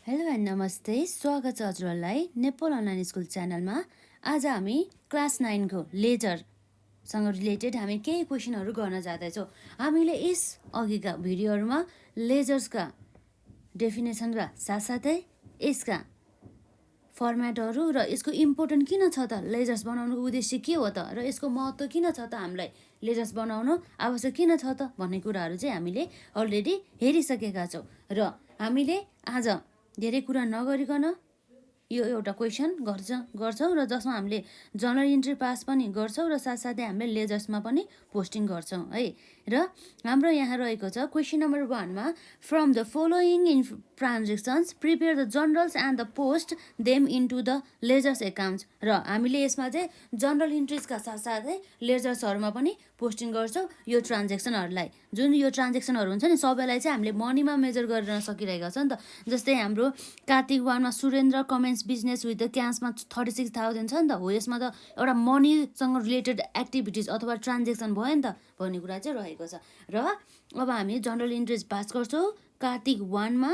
Hello and नमस्ते, स्वागत छ हजुरहरूलाई नेपाल अनलाइन स्कुल च्यानलमा। आज हामी क्लास 9 को लेजरसँग रिलेटेड हामी केही क्वेसनहरू गर्न जाँदैछौँ। हामीले यस अघिका भिडियोहरूमा लेजर्सका डेफिनेसन र साथसाथै यसका फर्मेटहरू र यसको इम्पोर्टेन्ट किन छ त, लेजर्स बनाउनुको उद्देश्य के हो त, र यसको महत्त्व किन छ त, हामीलाई लेजर्स बनाउनु आवश्यक किन छ त भन्ने कुराहरू चाहिँ हामीले अलरेडी हेरिसकेका छौँ। र हामीले आज धेरै कुरा नगरिकन यो एउटा क्वेसन गर्छौँ र जसमा हामीले जर्नल इन्ट्री पास पनि गर्छौँ र साथसाथै हामीले लेजर्समा पनि पोस्टिङ गर्छौँ है। र हाम्रो यहाँ रहेको छ क्वेसन नम्बर 1 मा, from the following in transactions prepare the journals and the post them into the ledgers accounts. र हामीले यसमा चाहिँ जर्नल इन्ट्रिजका साथसाथै लेजर्सहरूमा पनि पोस्टिङ गर्छौँ यो ट्रान्जेक्सनहरूलाई। जुन यो ट्रान्जेक्सनहरू हुन्छ नि सबैलाई चाहिँ हामीले मनीमा मेजर गरेर सकिरहेका छ नि त। जस्तै हाम्रो कार्तिक 1 मा Surendra commenced business with the क्यासमा 36,000 छ नि त, हो यसमा त एउटा मनीसँग रिलेटेड एक्टिभिटिज अथवा ट्रान्जेक्सन भयो नि त भन्ने कुरा चाहिँ रहेको छ। र अब हामी जनरल इन्ट्रिज पास गर्छौँ कार्तिक 1 मा,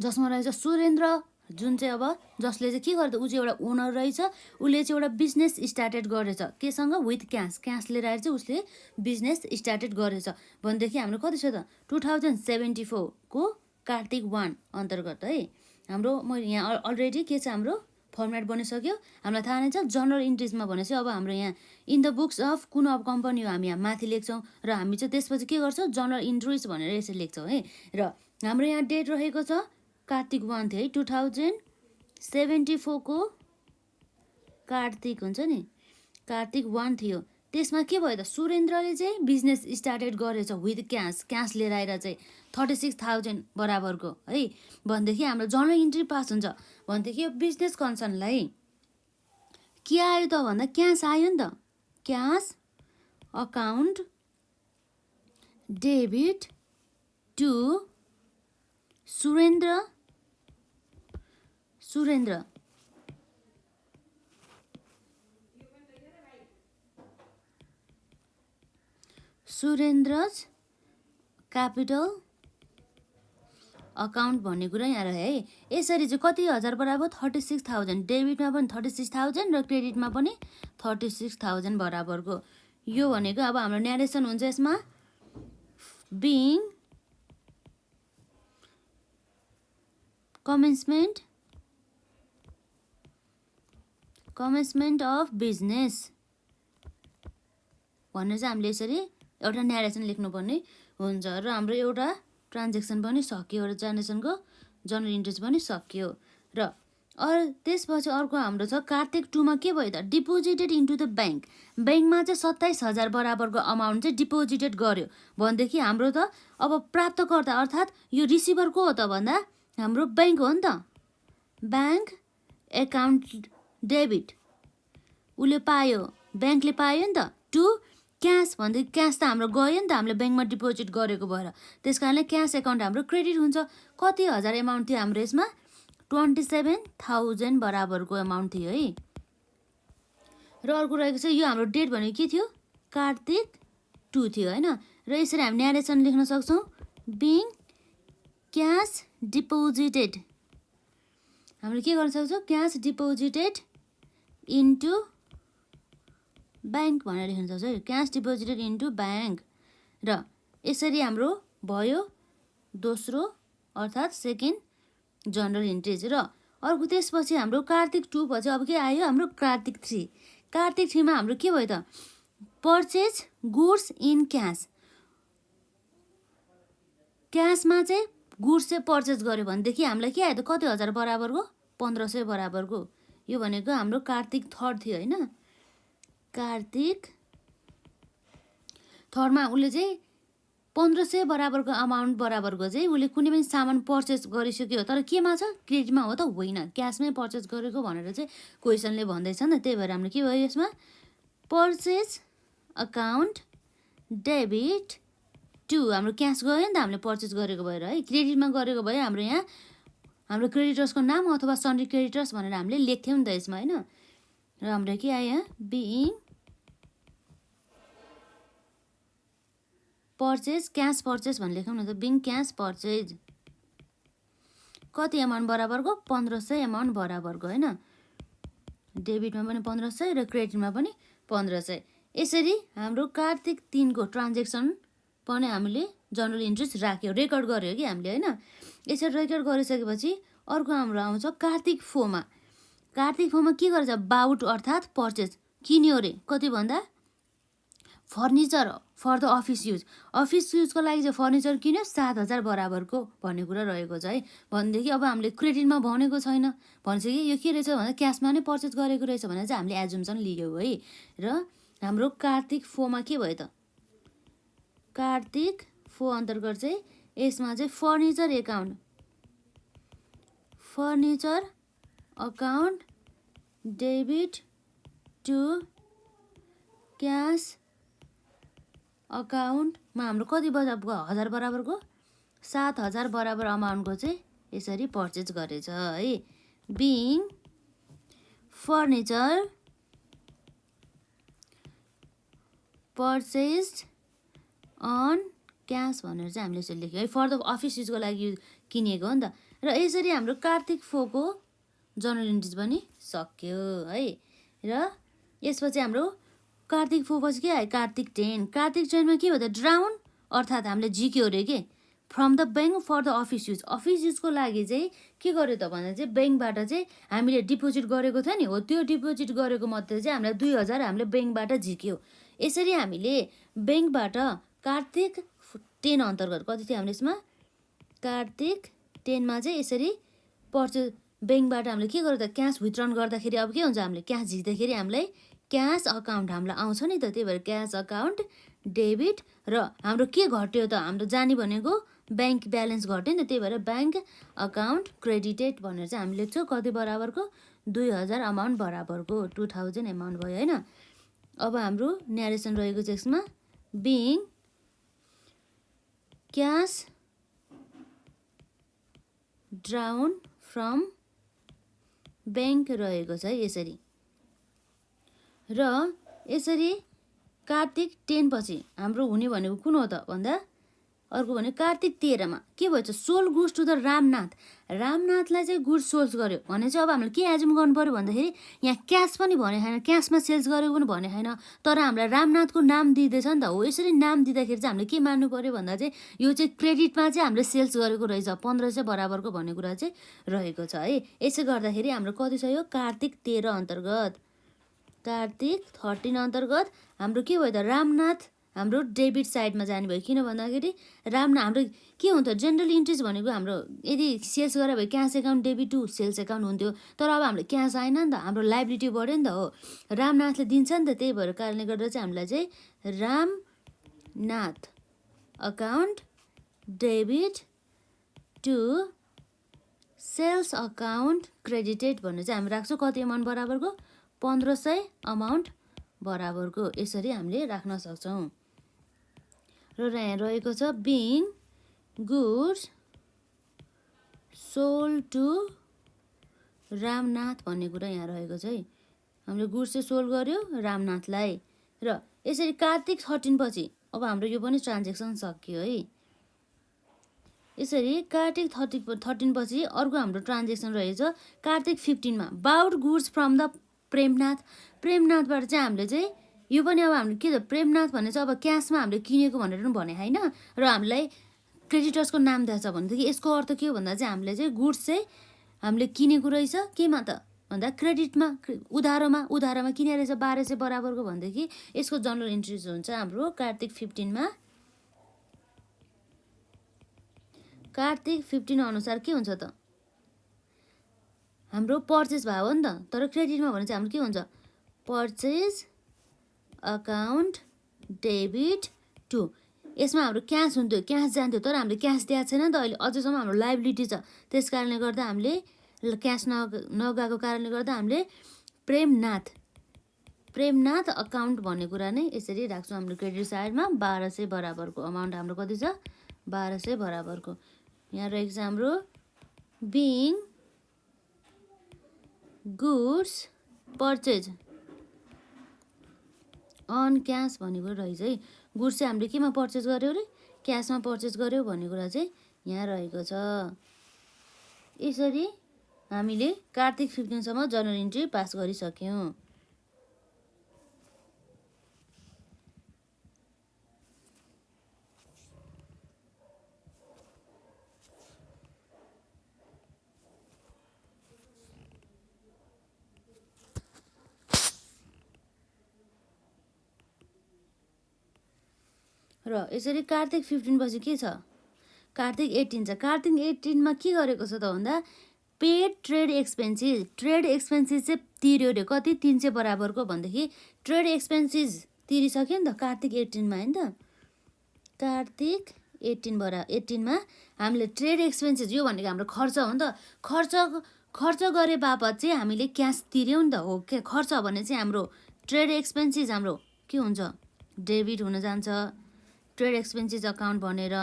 जसमा रहेछ सुरेन्द्र, जुन चाहिँ अब जसले चाहिँ के गर्छ, ऊ चाहिँ एउटा ओनर रहेछ, उसले चाहिँ एउटा बिजनेस स्टार्टेड गरेछ केसँग, विथ क्यास लिएर आएर चाहिँ उसले बिजनेस स्टार्टेड गरेछ भनेदेखि हाम्रो कति छ त 2074 को कार्तिक 1 अन्तर्गत है। हाम्रो मैले यहाँ अलरेडी के छ, हाम्रो फर्मेट बनिसक्यो, हामीलाई थाहा नै छ। जनरल इन्ट्रिजमा भनेपछि अब हाम्रो यहाँ इन द बुक्स अफ कुन अब कम्पनी हो हामी यहाँ माथि लेख्छौँ र हामी चाहिँ त्यसपछि के गर्छौँ, जनरल इन्ट्रिज भनेर यसरी लेख्छौँ है। र हाम्रो यहाँ डेट रहेको छ कार्तिक 1 थियो है, 2074 को कार्तिक हुन्छ नि, कार्तिक 1 थियो। त्यसमा के भयो त, सुरेन्द्रले चाहिँ बिजनेस स्टार्टेड गरेछ विथ क्यास लिएर आएर चाहिँ 36,000 बराबरको है भनेदेखि हाम्रो जनरल इन्ट्री पास हुन्छ। भनेदेखि यो बिजनेस कन्सर्नलाई के आयो त भन्दा क्यास आयो नि त, cash account debit to Surendra Surendra's capital account भन्ने कुरा यहाँ रह्यो है। यसरी चाहिँ कति हजार बराबर 36,000, डेबिटमा पनि 36,000 र क्रेडिटमा पनि 36,000 बराबरको। यो भनेको अब हाम्रो न्यारेसन हुन्छ यसमा, बिङ कमेन्समेन्ट अफ बिजनेस भनेर चाहिँ हामीले यसरी एउटा न्यारेसन लेख्नुपर्ने हुन्छ। र हाम्रो एउटा ट्रान्जेक्सन पनि सकियो, एउटा ट्रान्जेक्सनको जनरल इन्ट्रेस्ट पनि सकियो। र त्यसपछि अर्को हाम्रो छ कार्तिक 2 मा के भयो त, डिपोजिटेड इन्टु द ब्याङ्कमा चाहिँ 27,000 बराबरको अमाउन्ट चाहिँ डिपोजिटेड गर्यो भनेदेखि हाम्रो त अब प्राप्तकर्ता अर्थात् यो रिसिभर को हो त भन्दा हाम्रो ब्याङ्क हो नि त, ब्याङ्क एकाउन्ट डेबिट उसले पायो, ब्याङ्कले पायो नि त, टु क्यास भनेदेखि क्यास त हाम्रो गयो नि त, हामीले ब्याङ्कमा डिपोजिट गरेको भएर, त्यस कारणले क्यास एकाउन्ट हाम्रो क्रेडिट हुन्छ। कति हजार एमाउन्ट थियो हाम्रो यसमा, 27,000 बराबरको एमाउन्ट थियो है। र अर्को रहेको छ यो हाम्रो डेट भनेको के थियो, कार्तिक 2 थियो होइन। र यसरी हामी न्यारेसन लेख्न सक्छौँ, बिङ क्यास डिपोजिटेड, हामीले के गर्न सक्छौँ, क्यास डिपोजिटेड इन्टु ब्याङ्क भनेर लेख्न सक्छौँ है, क्यास डिपोजिटेड इन्टु ब्याङ्क। र यसरी हाम्रो भयो दोस्रो अर्थात् सेकेन्ड जनरल इन्ट्रिज। र अर्को त्यसपछि हाम्रो कार्तिक 2 पछि अब के आयो, हाम्रो कार्तिक 3। कार्तिक 3 मा हाम्रो के भयो त, पर्चेज गुड्स इन क्यासमा चाहिँ गुड्स चाहिँ पर्चेज गर्यो भनेदेखि हामीलाई के आयो त, कति हजार बराबरको, 1500 बराबरको। यो भनेको हाम्रो कार्तिक 3 थियो होइन। कार्तिक 3 मा उसले चाहिँ 1500 बराबरको अमाउन्ट बराबरको चाहिँ उसले कुनै पनि सामान पर्चेस गरिसक्यो, तर केमा छ, क्रेडिटमा हो त होइन, क्यासमै पर्चेस गरेको भनेर चाहिँ क्वेसनले भन्दैछ नि त। त्यही भएर हाम्रो के भयो यसमा, पर्चेस अकाउन्ट डेबिट टु, हाम्रो क्यास गयो नि त हामीले पर्चेस गरेको भएर है, क्रेडिटमा गरेको भयो हाम्रो यहाँ हाम्रो क्रेडिटर्सको नाम अथवा सन्ड्री क्रेडिटर्स भनेर हामीले लेख्थ्यौँ नि त यसमा होइन। र हाम्रो के आयो, बिङ पर्चेज क्यास पर्चेज भनेर लेखौँ न त, बिङ क्यास पर्चेज कति एमाउन्ट बराबरको 1500 एमाउन्ट बराबरको हैन। डेबिटमा पनि 1500 र क्रेडिटमा पनि 1500। यसरी हाम्रो कार्तिक 3 को ट्रान्ज्याक्सन पनि हामीले जर्नल इन्ट्रिज राख्यो, रेकर्ड गर्यो कि हामीले हैन। यसरी रेकर्ड गरिसकेपछि अर्को हाम्रो आउँछ कार्तिक 4 मा। कार्तिक 4 मा के गर्छ, बाउट अर्थात् पर्चेज किन्यो रे। कति भन्दा furniture for the office use, office युजको लागि चाहिँ फर्निचर किन्यो 7000 बराबरको भन्ने कुरा रहेको छ है। भनेदेखि अब हामीले क्रेडिटमा भनेको छैन, भन्छ कि यो के रहेछ भन्दा क्यासमा नै पर्चेज गरेको रहेछ भनेर चाहिँ हामीले एजुम्सन लियौँ है। र हाम्रो कार्तिक 4 मा के भयो त, कार्तिक 4 अन्तर्गत चाहिँ यसमा चाहिँ furniture account debit to cash अकाउन्टमा हाम्रो कति 1000 बराबरको 7000 बराबर अमाउन्टको चाहिँ यसरी पर्चेज गरेछ है। Being furniture purchased on cash भनेर चाहिँ हामीले यसरी लेख्यौँ है। फर द अफिस युजको लागि किनेको हो नि त। र यसरी हाम्रो कार्तिक 4 को जर्नल इन्ट्रिज पनि सक्यो है। र यसपछि हाम्रो कार्तिक 4 पछि के आयो, कार्तिक 10। कार्तिक 10 मा के भयो त, ड्राउन अर्थात् हामीले झिक्यो अरे के from the bank for the office use. Office युजको लागि चाहिँ के गर्यो त भन्दा चाहिँ ब्याङ्कबाट चाहिँ हामीले डिपोजिट गरेको थियो नि, हो त्यो डिपोजिट गरेको मध्ये चाहिँ हामीलाई 2000 हामीले ब्याङ्कबाट झिक्यो। यसरी हामीले ब्याङ्कबाट कार्तिक 10 अन्तर्गत कति थियो हाम्रो यसमा, कार्तिक 10 मा चाहिँ यसरी पर्चेज ब्याङ्कबाट हामीले के गर्यो त, क्यास वितरण गर्दाखेरि अब के हुन्छ, हामीले क्यास झिक्दाखेरि हामीलाई क्यास अकाउन्ट हामीलाई आउँछ नि त। त्यही भएर क्यास अकाउन्ट डेबिट र हाम्रो के घट्यो त, हाम्रो जाने भनेको ब्याङ्क ब्यालेन्स घट्यो नि त। त्यही भएर ब्याङ्क अकाउन्ट क्रेडिटेड भनेर चाहिँ हामीले लेख्छौँ कति बराबरको 2000 अमाउन्ट बराबरको 2000 एमाउन्ट भयो हैन। अब हाम्रो न्यारेसन रहेको छ यसमा, being cash drown from bank रहेको छ है यसरी। र यसरी कार्तिक 10 पछि हाम्रो हुने भनेको कुन हो त भन्दा अर्को भने कार्तिक 13 मा के भएछ, सोल गुड्स टु द रामनाथलाई चाहिँ गुड्स सोल्स गर्यो भने चाहिँ अब हामीले के एजुम गर्नु पर्यो भन्दाखेरि यहाँ क्यास पनि भने छैन, क्यासमा सेल्स गरेको पनि भने छैन, तर हामीलाई रामनाथको नाम दिँदैछ नि त। हो यसरी नाम दिँदाखेरि चाहिँ हामीले के मान्नु पर्यो भन्दा चाहिँ यो चाहिँ क्रेडिटमा चाहिँ हामीले सेल्स गरेको रहेछ 1500 बराबरको भन्ने कुरा चाहिँ रहेको छ है। यसो गर्दाखेरि हाम्रो कति छ, यो कार्तिक 13 अन्तर्गत। कार्तिक 13 अन्तर्गत हाम्रो के भयो त, रामनाथ हाम्रो डेबिट साइडमा जाने भयो। किन भन्दाखेरि हाम्रो के हुन्छ, जेनरल इन्ट्रिज भनेको हाम्रो यदि सेल्स गरे भयो cash account debit to sales account हुन्थ्यो, तर अब हामीले क्यास आएन नि त, हाम्रो लाइबिलिटी बढ्यो नि त। हो रामनाथले दिन्छ नि त, त्यही भएर कारणले गर्दा चाहिँ हामीलाई चाहिँ Ramnath account debit to sales account credited भनेर चाहिँ हामी राख्छौँ कति एमाउन्ट बराबरको 1500 अमाउन्ट बराबरको। यसरी हामीले राख्न सक्छौँ। र यहाँ रहेको छ being goods sold to Ramnath भन्ने कुरा यहाँ रहेको छ है। हामीले गुड्स चाहिँ सोल्ड गर्यो रामनाथलाई। र यसरी कार्तिक 13 पछि अब हाम्रो यो पनि ट्रान्जेक्सन सक्यो है। यसरी कार्तिक 13 पछि अर्को हाम्रो ट्रान्जेक्सन रहेछ कार्तिक 15 मा, बाउट गुड्स फ्रम द प्रेमनाथबाट चाहिँ हामीले चाहिँ यो पनि अब हामीले के त, प्रेमनाथ भन्ने चाहिँ अब क्यासमा हामीले किनेको भनेर पनि भने होइन, र हामीलाई क्रेडिटर्सको नाम दिएको छ भनेदेखि यसको अर्थ के हो भन्दा चाहिँ हामीले चाहिँ गुड्स चाहिँ हामीले किनेको रहेछ केमा त भन्दा क्रेडिटमा, उधारोमा किने रहेछ 1200 बराबरको भनेदेखि यसको जर्नल इन्ट्रिज हुन्छ हाम्रो कार्तिक 15 मा। कार्तिक 15 अनुसार के हुन्छ त, हाम्रो पर्चेज भयो नि त, तर क्रेडिटमा भने चाहिँ हाम्रो के हुन्छ, पर्चेज अकाउन्ट डेबिट टु, यसमा हाम्रो क्यास हुन्थ्यो, क्यास जान्थ्यो, तर हामीले क्यास दिएको छैन नि त अहिले, अझैसम्म हाम्रो लाइबिलिटी छ। त्यस कारणले गर्दा हामीले क्यास नगएको कारणले गर्दा हामीले प्रेमनाथ अकाउन्ट भन्ने कुरा नै यसरी राख्छौँ हाम्रो क्रेडिट साइडमा। 1200 बराबरको अमाउन्ट हाम्रो कति छ, 1200 बराबरको। यहाँ रहेको छ हाम्रो being goods purchase on cash भन्ने कुरा रहेछ है। गुड्स चाहिँ हामीले केमा पर्चेज गर्यो अरे, क्यासमा पर्चेज गर्यो भन्ने कुरा चाहिँ यहाँ रहेको छ। यसरी हामीले कार्तिक 15 सम्म जर्नल इन्ट्री पास गरिसक्यौं। र यसरी कार्तिक 15 पछि के छ, कार्तिक 18 छ। कार्तिक 18 मा के गरेको छ त भन्दा paid trade expenses, trade expenses चाहिँ तिर्यो रे। कति? 300 बराबरको भनेदेखि ट्रेड एक्सपेन्सेस तिरिसक्यो नि त कार्तिक 18 मा हैन त। कार्तिक 18 मा हामीले ट्रेड एक्सपेन्सेस, यो भनेको हाम्रो खर्च हो नि त। खर्च गरे बापत चाहिँ हामीले क्यास तिर्यौं नि त। हो के खर्च भने चाहिँ हाम्रो ट्रेड एक्सपेन्सेस हाम्रो के हुन्छ, डेबिट हुन जान्छ ट्रेड एक्सपेन्सेस अकाउन्ट भनेर।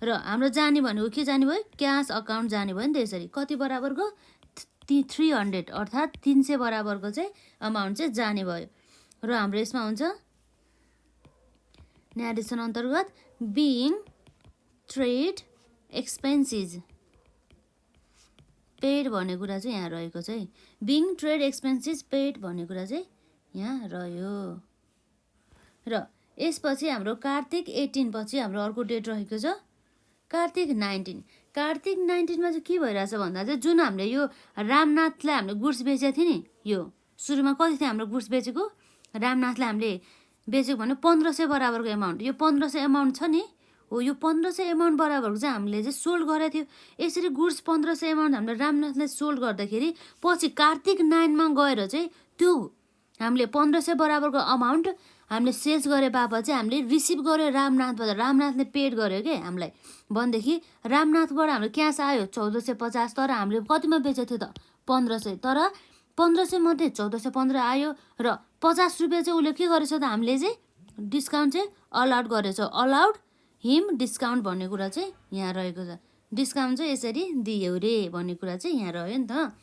र हाम्रो जाने भनेको के जाने भयो, क्यास अकाउन्ट जाने भयो नि त। यसरी कति बराबरको 300 अर्थात् 300 बराबरको चाहिँ अमाउन्ट चाहिँ जाने भयो। र हाम्रो यसमा हुन्छ न्यारेसन अन्तर्गत बिइङ ट्रेड एक्सपेन्सेस पेड भन्ने कुरा चाहिँ यहाँ रहेको चाहिँ, बिइङ ट्रेड एक्सपेन्सेस पेड भन्ने कुरा चाहिँ यहाँ रह्यो। र यसपछि हाम्रो कार्तिक 18 पछि हाम्रो अर्को डेट रहेको छ कार्तिक 19। कार्तिक 19 मा चाहिँ के भइरहेछ भन्दा चाहिँ जुन हामीले यो रामनाथलाई हामीले गुड्स बेचेको थियो नि, यो सुरुमा कति थियो हाम्रो गुड्स बेचेको, रामनाथलाई हामीले बेचेको भने 1500 बराबरको एमाउन्ट। यो 1500 एमाउन्ट छ नि, हो यो 1500 एमाउन्ट बराबरको चाहिँ हामीले चाहिँ सोल्ड गरेको थियो। यसरी गुड्स 1500 एमाउन्ट हामीले रामनाथलाई सोल्ड गर्दाखेरि पछि कार्तिक 9 मा गएर चाहिँ त्यो हामीले 1500 बराबरको अमाउन्ट हामीले सेल्स गरे बापत चाहिँ हामीले रिसिभ गर्यो रामनाथबाट। रामनाथले पेड गर्यो के हामीलाई भनेदेखि रामनाथबाट हाम्रो क्यास आयो 1450। तर हामीले कतिमा बेचेको थियो त 1500। तर 1500 मध्ये 1415 आयो र 50 रुपियाँ चाहिँ उसले के गरेछ त हामीले चाहिँ डिस्काउन्ट चाहिँ अलाउड गरेछ। अलाउड हिम डिस्काउन्ट भन्ने कुरा चाहिँ यहाँ रहेको छ। डिस्काउन्ट चाहिँ यसरी दियो रे भन्ने कुरा चाहिँ यहाँ रह्यो नि त।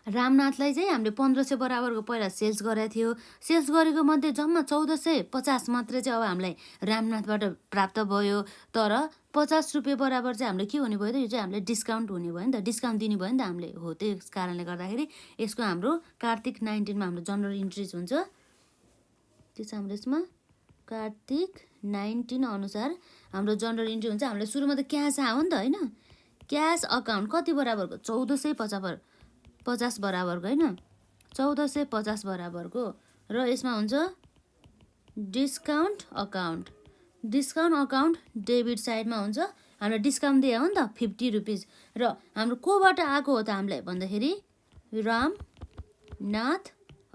रामनाथलाई चाहिँ हामीले 1500 बराबरको पहिला सेल्स गरेको थियो। सेल्स गरेको मध्ये जम्मा 1450 मात्रै चाहिँ अब हामीलाई रामनाथबाट प्राप्त भयो। तर 50 रुपियाँ बराबर चाहिँ हामीले के हुने भयो त, यो चाहिँ हामीले डिस्काउन्ट हुने भयो नि त, डिस्काउन्ट दिने भयो नि त हामीले। हो त्यस कारणले गर्दाखेरि यसको हाम्रो कार्तिक 19 मा हाम्रो जनरल इन्ट्रिज हुन्छ। त्यो चाहिँ हाम्रो यसमा कार्तिक 19 अनुसार हाम्रो जनरल इन्ट्री हुन्छ। हामीले सुरुमा त क्यास आयो नि त हैन, क्यास अकाउन्ट कति बराबरको 1450 बराबरको हैन, 1450 बराबरको। र यसमा हुन्छ discount account. Discount account debit साइडमा हुन्छ। हामीले डिस्काउन्ट दियो हो नि त 50 रुपिस। र हाम्रो कोबाट आएको हो त हामीलाई भन्दाखेरि रामनाथ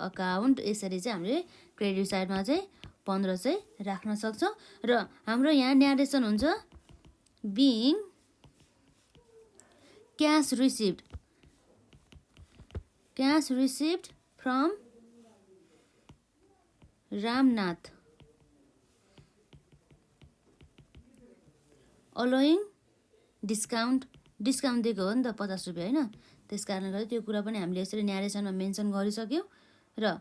अकाउन्ट। यसरी चाहिँ हामीले क्रेडिट साइडमा चाहिँ 1500 राख्न सक्छौँ। र हाम्रो यहाँ न्यारेसन हुन्छ being cash received, cash received from Ramnath allowing discount. Discount दिएको हो नि त 50 रुपियाँ होइन, त्यस कारणले गर्दा त्यो कुरा पनि हामीले यसरी न्यारेसनमा मेन्सन गरिसक्यौँ। र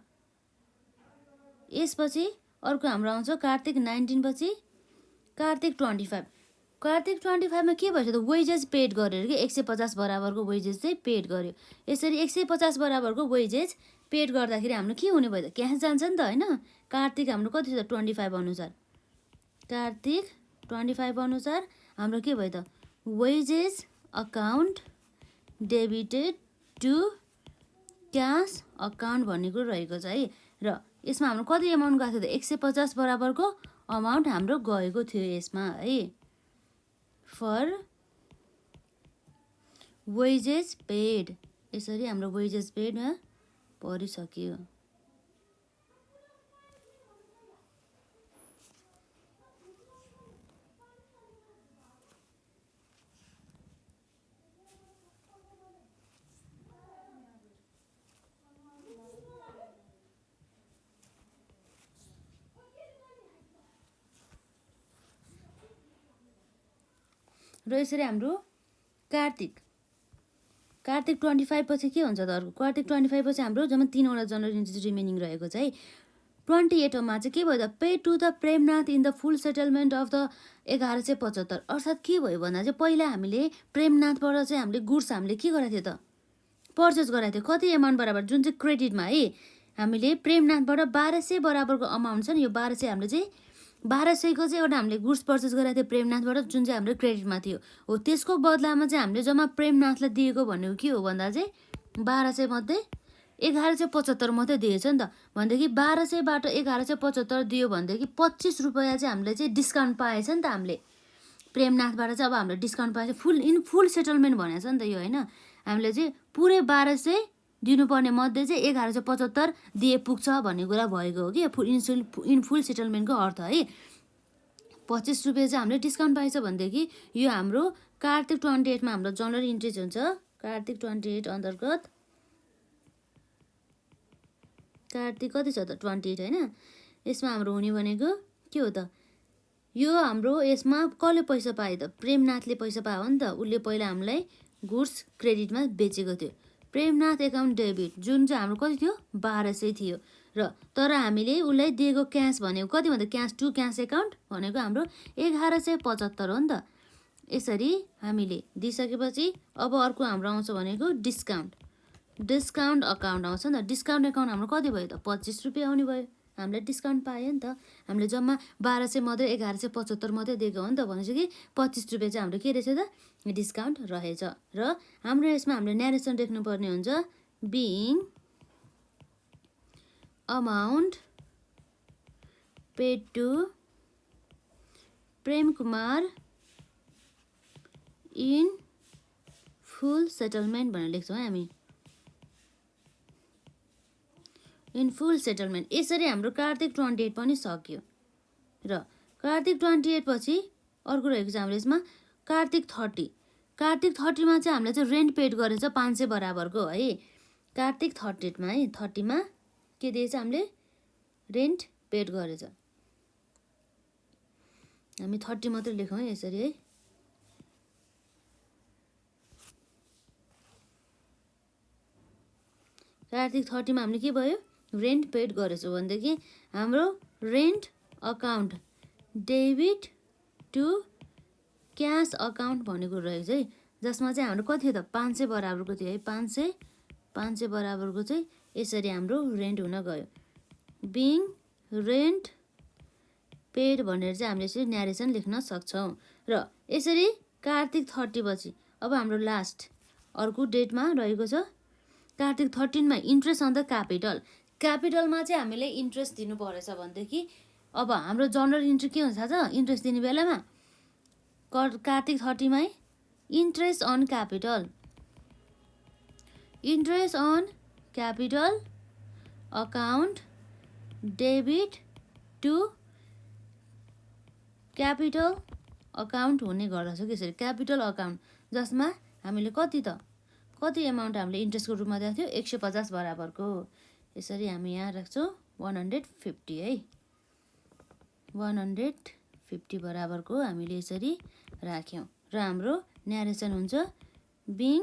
यसपछि अर्को हाम्रो आउँछ कार्तिक 19 पछि कार्तिक 25। कार्तिक 25 मा के भएछ त वेजेस पेड गरेर कि 150 बराबरको वेजेस चाहिँ पेड गर्यो। यसरी 150 बराबरको वेजेस पेड गर्दाखेरि हाम्रो के हुने भयो त, क्यास जान्छ नि त हैन। कार्तिक हाम्रो कति छ त 25 अनुसार, कार्तिक 25 अनुसार हाम्रो के भयो त wages account debited to cash account भन्ने कुरो रहेको छ है। र यसमा हाम्रो कति एमाउन्ट गएको थियो त 150 बराबरको अमाउन्ट हाम्रो गएको थियो यसमा है। फर वेजेस पेड, यसरी हाम्रो वेजेस पेडमा परिसक्यो। र यसरी हाम्रो कार्तिक 25 पछि के हुन्छ त अर्को, कार्तिक 25 पछि हाम्रो जम्मा 3वटा जनरल इन्ट्री रिमेनिङ रहेको छ है। 28मा चाहिँ के भयो त, pay to the Premnath in the full settlement of the 1175। अर्थात् के भयो भन्दा चाहिँ पहिला हामीले प्रेमनाथबाट चाहिँ हामीले गुड्स हामीले के गरेको थियो त, पर्चेस गराएको थियो। कति एमाउन्ट बराबर, जुन चाहिँ क्रेडिटमा है हामीले प्रेमनाथबाट 1200 बराबरको अमाउन्ट छ नि, यो 1200 हामीले चाहिँ 1200को चाहिँ एउटा हामीले गुड्स पर्चेस गरेको थियो प्रेमनाथबाट, जुन चाहिँ हाम्रो क्रेडिटमा थियो हो। त्यसको बदलामा चाहिँ हामीले जम्मा प्रेमनाथलाई दिएको भनेको के हो भन्दा चाहिँ 1200 मध्ये 1175 मात्रै दिएछ नि त। भनेदेखि 1200बाट 1175 दियो भनेदेखि 25 रुपियाँ चाहिँ हामीले चाहिँ डिस्काउन्ट पाएछ नि त। हामीले प्रेमनाथबाट चाहिँ अब हामीले डिस्काउन्ट पाएछ, फुल सेटलमेन्ट भनेको छ नि त यो होइन। हामीले चाहिँ पुरै 1200 दिनुपर्ने मध्ये चाहिँ 1175 दिए पुग्छ भन्ने कुरा भएको हो कि इन फुल सेटलमेन्टको अर्थ है। 25 रुपियाँ चाहिँ हामीले डिस्काउन्ट पाएछ भनेदेखि यो हाम्रो कार्तिक 28मा हाम्रो जनरल इन्ट्रिज हुन्छ। कार्तिक 28 अन्तर्गत कार्तिक कति छ त, 28 होइन। यसमा हाम्रो हुने भनेको के हो त, यो हाम्रो यसमा कसले पैसा पायो त, प्रेमनाथले पैसा पायो हो नि त। उसले पहिला हामीलाई गुड्स क्रेडिटमा बेचेको थियो। प्रेमनाथ एकाउन्ट डेबिट जुन चाहिँ हाम्रो कति थियो, 1200 थियो र तर हामीले उसलाई दिएको क्यास भनेको कति भन्दा क्यास टु क्यास एकाउन्ट भनेको हाम्रो 1175 हो नि त। यसरी हामीले दिइसकेपछि अब अर्को हाम्रो आउँछ भनेको डिस्काउन्ट अकाउन्ट आउँछ नि त। डिस्काउन्ट एकाउन्ट हाम्रो कति भयो त, 25 रुपियाँ आउने भयो। हामीले डिस्काउन्ट पायो नि त। हामीले जम्मा 1200 मध्ये 1175 मात्रै दिएको हो नि त। भनेपछि कि 25 रुपियाँ चाहिँ हाम्रो के रहेछ त, डिस्काउन्ट रहेछ। र हाम्रो यसमा हामीले न्यारेसन लेख्नुपर्ने हुन्छ, being amount paid to Prem Kumar in full settlement भनेर लेख्छौँ है हामी, इन फुल सेटलमेन्ट। यसरी हाम्रो कार्तिक 28 पनि सक्यो। र कार्तिक 28 पछि अर्को रहेको छ हाम्रो यसमा कार्तिक 30। कार्तिक 30मा चाहिँ हामीले चाहिँ रेन्ट पेड गरेछ 500 बराबरको है। कार्तिक 30मा है, 30मा के दिएछ हामीले, रेन्ट पेड गरेछ। हामी 30 मात्रै लेखौँ है यसरी है। कार्तिक 30मा हामीले के भयो, रेन्ट पेड गरेछौँ भनेदेखि हाम्रो rent account debit to cash account भनेको रहेछ है। जसमा चाहिँ हाम्रो कति थियो त, 500 बराबरको थियो है। 500 बराबरको चाहिँ यसरी हाम्रो रेन्ट हुन गयो। बिङ रेन्ट पेड भनेर चाहिँ हामीले यसरी न्यारेसन लेख्न सक्छौँ। र यसरी कार्तिक 30 पछि अब हाम्रो लास्ट अर्को डेटमा रहेको छ कार्तिक 13मा इन्ट्रेस्ट अन द क्यापिटल। क्यापिटलमा चाहिँ हामीले इन्ट्रेस्ट दिनु परेछ भनेदेखि अब हाम्रो जनरल इन्ट्री के हुन्छ थाहा छ, इन्ट्रेस्ट दिने बेलामा कार्तिक 30मा interest on capital, interest on capital account debit to capital account हुने गर्दछ कि यसरी क्यापिटल अकाउन्ट, जसमा हामीले कति एमाउन्ट हामीले इन्ट्रेस्टको रूपमा दिएको थियो, 150 बराबरको। यसरी हामी यहाँ राख्छौँ 150 है, 150 बराबरको हामीले यसरी राख्यौँ। र हाम्रो न्यारेसन हुन्छ being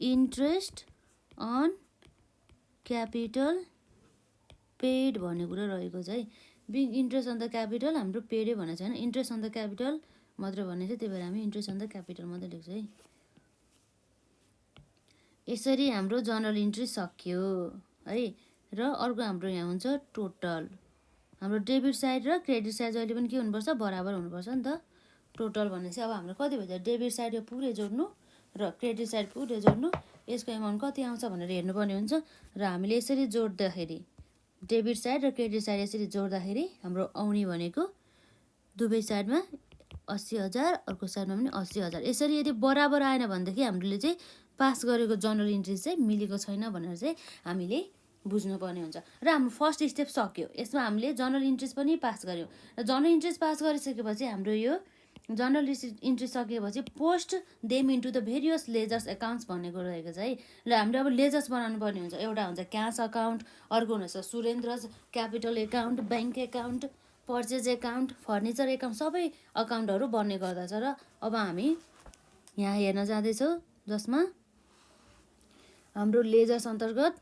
interest on capital paid भन्ने कुरा रहेको छ है। Being interest on the capital हाम्रो पेडै भनेको छैन, इन्ट्रेस्ट अन द क्यापिटल मात्र भन्ने छ, त्यही भएर हामी इन्ट्रेस्ट अन द क्यापिटल मात्रै लेख्छ है। यसरी हाम्रो जनरल इन्ट्री सक्यो है। र अर्को हाम्रो यहाँ हुन्छ टोटल। हाम्रो डेबिट साइड र क्रेडिट साइड जहिले पनि के हुनुपर्छ, बराबर हुनुपर्छ नि त। टोटल भनेपछि अब हाम्रो कति भयो त, डेबिट साइड यो पुरै जोड्नु र क्रेडिट साइड पुरै जोड्नु, यसको एमाउन्ट कति आउँछ भनेर हेर्नुपर्ने हुन्छ। र हामीले यसरी जोड्दाखेरि डेबिट साइड र क्रेडिट साइड यसरी जोड्दाखेरि हाम्रो आउने भनेको दुवै साइडमा 80,000, अर्को साइडमा पनि 80,000। यसरी यदि बराबर आएन भनेदेखि हामीले चाहिँ पास गरेको जनरल इन्ट्री चाहिँ मिलेको छैन भनेर चाहिँ हामीले बुझ्नुपर्ने हुन्छ। र हाम्रो फर्स्ट स्टेप सक्यो। यसमा हामीले जनरल इन्ट्रेस पनि पास गऱ्यौँ। र जनरल इन्ट्रेस पास गरिसकेपछि हाम्रो यो जनरल इन्ट्री सकेपछि post them into the various ledgers accounts भनेको रहेको छ है। र हामीले अब लेजर्स बनाउनु पर्ने हुन्छ। एउटा हुन्छ क्यास अकाउन्ट, अर्को हुन्छ Surendra's capital account, bank account, purchase account, furniture account, सबै अकाउन्टहरू बन्ने गर्दछ। र अब हामी यहाँ हेर्न जाँदैछौँ, जसमा हाम्रो लेजर्स अन्तर्गत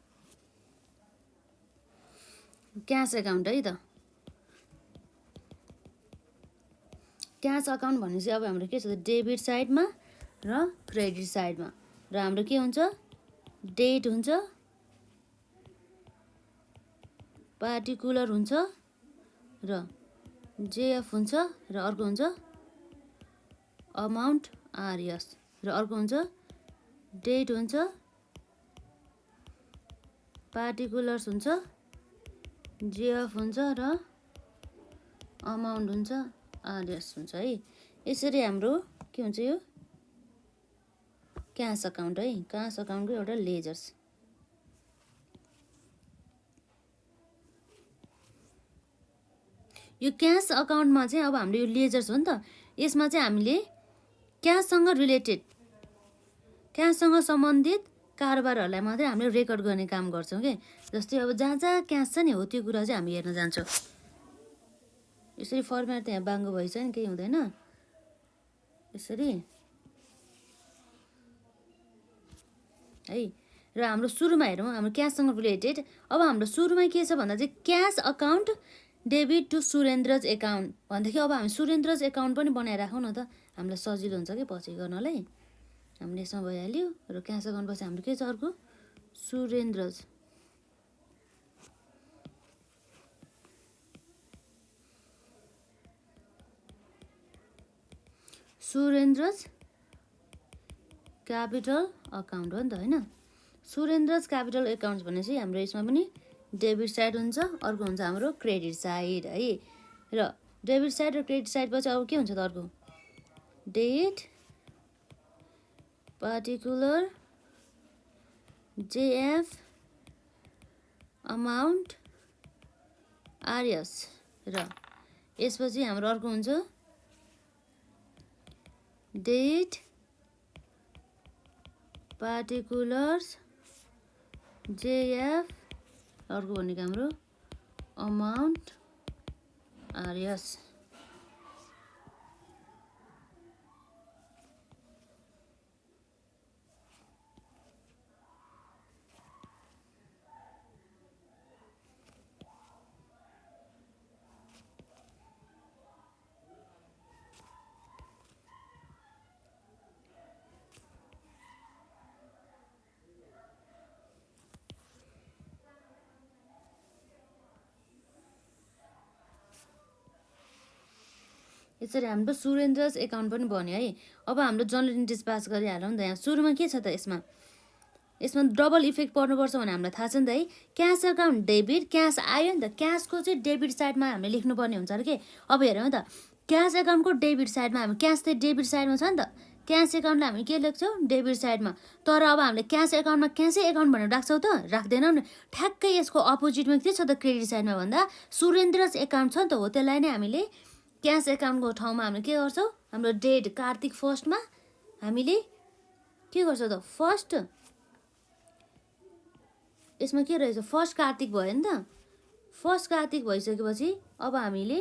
क्यास एकाउन्ट है त। क्यास अकाउन्ट भनेपछि अब हाम्रो के छ त डेबिट साइडमा र क्रेडिट साइडमा र हाम्रो के हुन्छ डेट हुन्छ, पार्टिकुलर हुन्छ र जेएफ हुन्छ र अर्को हुन्छ अमाउन्ट आरएस र अर्को हुन्छ डेट हुन्छ, पार्टिकुलर्स हुन्छ, जेएफ हुन्छ र अमाउन्ट हुन्छ आरएस हुन्छ है। यसरी हाम्रो के हुन्छ यो क्यास अकाउन्ट है, क्यास अकाउन्टको एउटा लेजर्स। यो क्यास अकाउन्टमा चाहिँ अब हाम्रो यो लेजर्स हो नि त, यसमा चाहिँ हामीले क्याससँग रिलेटेड, क्याससँग सम्बन्धित कारोबारहरूलाई मात्रै हामीले रेकर्ड गर्ने काम गर्छौँ के। जस्तै अब जहाँ जहाँ क्यास छ नि हो त्यो कुरा चाहिँ हामी हेर्न जान्छौँ। यसरी फर्मेट त्यहाँ बाङ्गो भएछ नि, केही हुँदैन यसरी है। र हाम्रो सुरुमा हेरौँ हाम्रो क्याससँग रिलेटेड। अब हाम्रो सुरुमा के छ भन्दा चाहिँ cash account debit to Surendra's account भनेदेखि अब हामी सुरेन्द्रज एकाउन्ट पनि बनाइराखौँ न त, हामीलाई सजिलो हुन्छ कि पछि गर्नलाई। हामीले यसमा भइहाल्यो र क्यास अकाउन्ट पछि हाम्रो के छ अर्को सुरेन्द्रज। सुरेन्द्रज क्यापिटल अकाउन्ट हो नि त होइन। सुरेन्द्रज क्यापिटल एकाउन्ट भनेपछि हाम्रो यसमा पनि डेबिट साइड हुन्छ, अर्को हुन्छ हाम्रो क्रेडिट साइड है। र डेबिट साइड र क्रेडिट साइड पछि अब के हुन्छ त अर्को date, particular, J F, amount R S र यसपछि हाम्रो अर्को हुन्छ डेट, पार्टिकुलर्स, जेएफ, अर्को भनेको हाम्रो अमाउन्ट आरएस। यसरी हाम्रो सुरेन्द्रज एकाउन्ट पनि बन्यो है। अब हाम्रो जनरल इन्ट्रेस पास गरिहालौँ नि त। यहाँ सुरुमा के छ त यसमा डबल इफेक्ट पर्नुपर्छ भने हामीलाई थाहा छ नि त है। क्यास अकाउन्ट डेबिट, क्यास आयो नि त, क्यासको चाहिँ डेबिट साइडमा हामीले लेख्नुपर्ने हुन्छ अरे के। अब हेरौँ त क्यास एकाउन्टको डेबिट साइडमा हामी क्यास चाहिँ डेबिट साइडमा छ नि त, क्यास एकाउन्टलाई हामी के लेख्छौँ डेबिट साइडमा। तर अब हामीले क्यास एकाउन्टमा क्यासै एकाउन्ट भनेर राख्छौँ त, राख्दैनौँ नि। ठ्याक्कै यसको अपोजिटमा के छ त क्रेडिट साइडमा भन्दा सुरेन्द्रज एकाउन्ट छ नि त, हो त्यसलाई नै हामीले क्यास एकाउन्टको ठाउँमा हामीले के गर्छौँ हाम्रो डेट कार्तिक फर्स्टमा हामीले के गर्छौँ त फर्स्ट, यसमा के रहेछ फर्स्ट कार्तिक भयो नि त। फर्स्ट कार्तिक भइसकेपछि अब हामीले